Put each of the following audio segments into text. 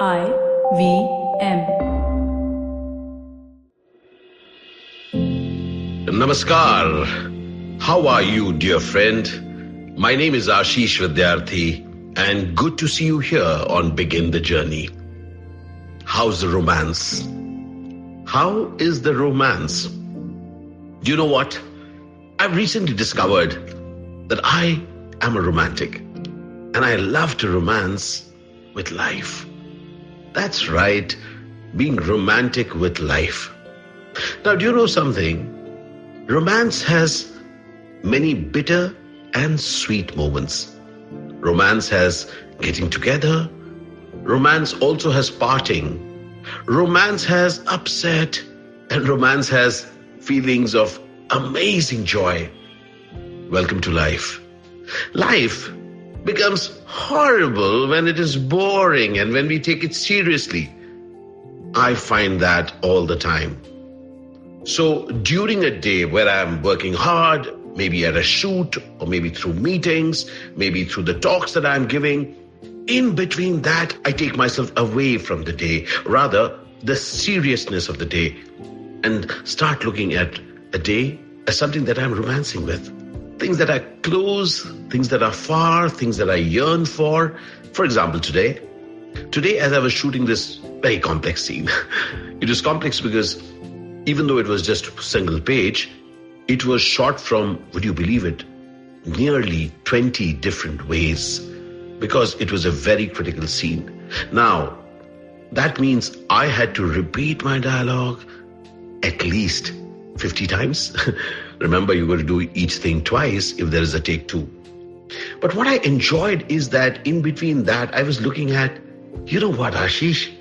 IVM. Namaskar. How are you, dear friend? My name is Ashish Vidyarthi, and good to see you here on Begin the Journey. How's the romance? How is the romance? Do you know what? I've recently discovered that I am a romantic, and I love to romance with life. That's right, being romantic with life. Now, do you know something? Romance has many bitter and sweet moments. Romance has getting together. Romance also has parting. Romance has upset. And romance has feelings of amazing joy. Welcome to life. Life becomes horrible when it is boring and when we take it seriously. I find that all the time. So during a day where I'm working hard, maybe at a shoot, or maybe through meetings, maybe through the talks that I'm giving, in between that, I take myself away from the day, rather the seriousness of the day, and start looking at a day as something that I'm romancing with. Things that are close, things that are far, things that I yearn for. For example, today as I was shooting this very complex scene, it was complex because even though it was just a single page, it was shot from, would you believe it, nearly 20 different ways, because it was a very critical scene. Now, that means I had to repeat my dialogue at least 50 times. Remember, you've got to do each thing twice if there is a take two. But what I enjoyed is that in between that, I was looking at, you know what, Ashish?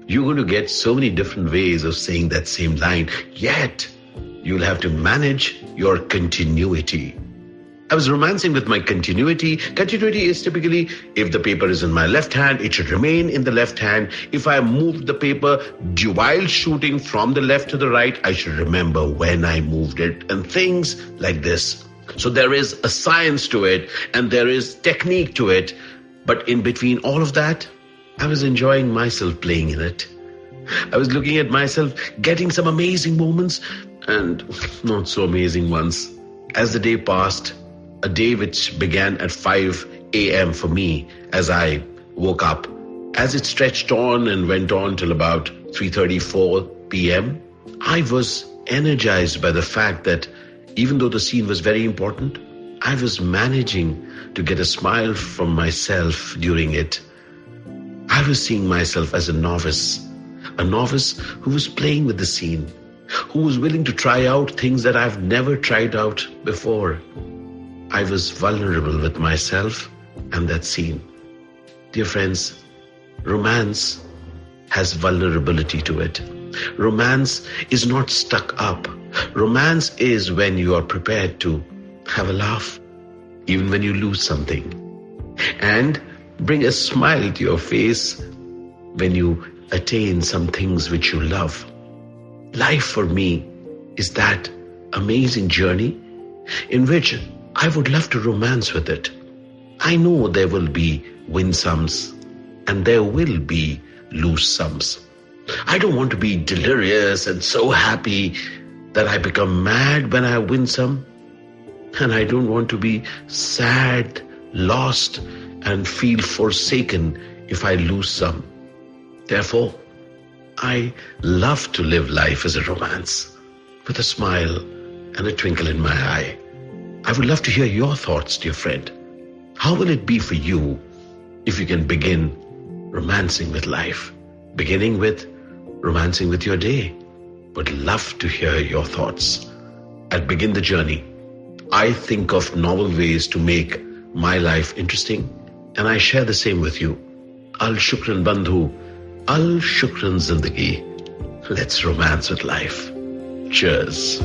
You're going to get so many different ways of saying that same line, yet you'll have to manage your continuity. I was romancing with my continuity. Continuity is typically, if the paper is in my left hand, it should remain in the left hand. If I moved the paper while shooting from the left to the right, I should remember when I moved it, and things like this. So there is a science to it and there is technique to it. But in between all of that, I was enjoying myself playing in it. I was looking at myself getting some amazing moments and not so amazing ones. As the day passed, a day which began at 5 a.m. for me as I woke up, as it stretched on and went on till about 3:34 p.m., I was energized by the fact that even though the scene was very important, I was managing to get a smile from myself during it. I was seeing myself as a novice who was playing with the scene, who was willing to try out things that I've never tried out before. I was vulnerable with myself and that scene. Dear friends, romance has vulnerability to it. Romance is not stuck up. Romance is when you are prepared to have a laugh, even when you lose something, and bring a smile to your face when you attain some things which you love. Life for me is that amazing journey in which I would love to romance with it. I know there will be win-somes and there will be lose-somes. I don't want to be delirious and so happy that I become mad when I win some. And I don't want to be sad, lost, and feel forsaken if I lose some. Therefore, I love to live life as a romance, with a smile and a twinkle in my eye. I would love to hear your thoughts, dear friend. How will it be for you if you can begin romancing with life, beginning with romancing with your day? Would love to hear your thoughts. At Begin the Journey, I think of novel ways to make my life interesting, and I share the same with you. Al Shukran Bandhu, Al Shukran Zindagi. Let's romance with life. Cheers.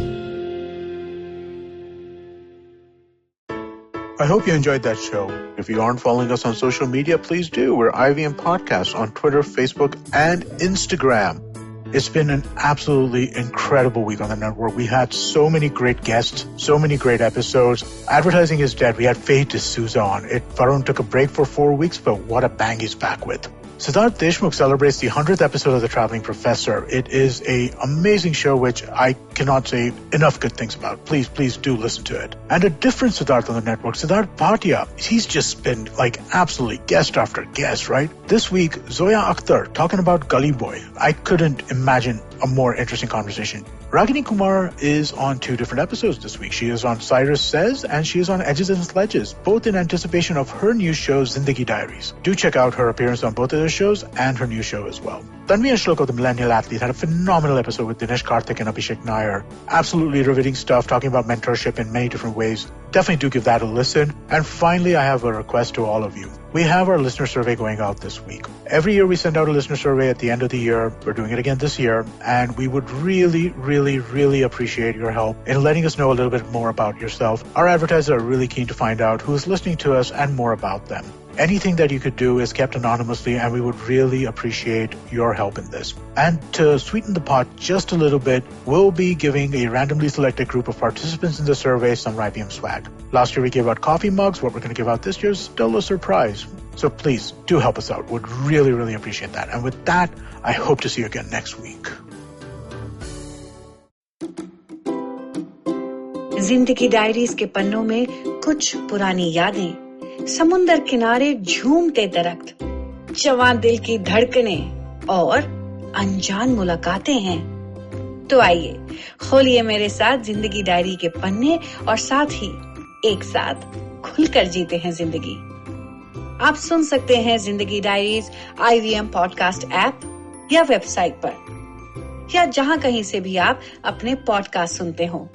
I hope you enjoyed that show. If you aren't following us on social media, please do. We're IVM Podcast on Twitter, Facebook, and Instagram. It's been an absolutely incredible week on the network. We had so many great guests, so many great episodes. Advertising is dead. We had Faye D'Souza on. Varun took a break for 4 weeks, but what a bang he's back with. Siddharth Deshmukh celebrates the 100th episode of The Traveling Professor. It is an amazing show which I cannot say enough good things about. Please do listen to it. And a different Siddharth on the network, Siddharth Bhatia. He's just been absolutely guest after guest, right? This week, Zoya Akhtar talking about Gully Boy. I couldn't imagine a more interesting conversation. Ragini Kumar is on 2 different episodes this week. She is on Cyrus Says and she is on Edges and Sledges, both in anticipation of her new show, Zindagi Diaries. Do check out her appearance on both of those shows and her new show as well. Tanvi and Shloko, the Millennial Athlete, had a phenomenal episode with Dinesh Karthik and Abhishek Nair. Absolutely riveting stuff, talking about mentorship in many different ways. Definitely do give that a listen. And finally, I have a request to all of you. We have our listener survey going out this week. Every year we send out a listener survey at the end of the year. We're doing it again this year. And we would really appreciate your help in letting us know a little bit more about yourself. Our advertisers are really keen to find out who is listening to us and more about them. Anything that you could do is kept anonymously, and we would really appreciate your help in this. And to sweeten the pot just a little bit, we'll be giving a randomly selected group of participants in the survey some IBM swag. Last year we gave out coffee mugs. What we're going to give out this year is still a surprise. So please do help us out. Would really appreciate that. And with that, I hope to see you again next week. जिंदगी diaries के पन्नों में कुछ पुरानी यादें, समुंदर किनारे झूमते दरख्त, जवान दिल की धड़कनें और अनजान मुलाकातें हैं। तो आइए खोलिए मेरे साथ जिंदगी डायरी के पन्ने और साथ ही एक साथ खुलकर जीते हैं जिंदगी। आप सुन सकते हैं जिंदगी डायरीज IVM पॉडकास्ट ऐप या वेबसाइट पर, या जहां कहीं से भी आप अपने पॉडकास्ट सुनते हो।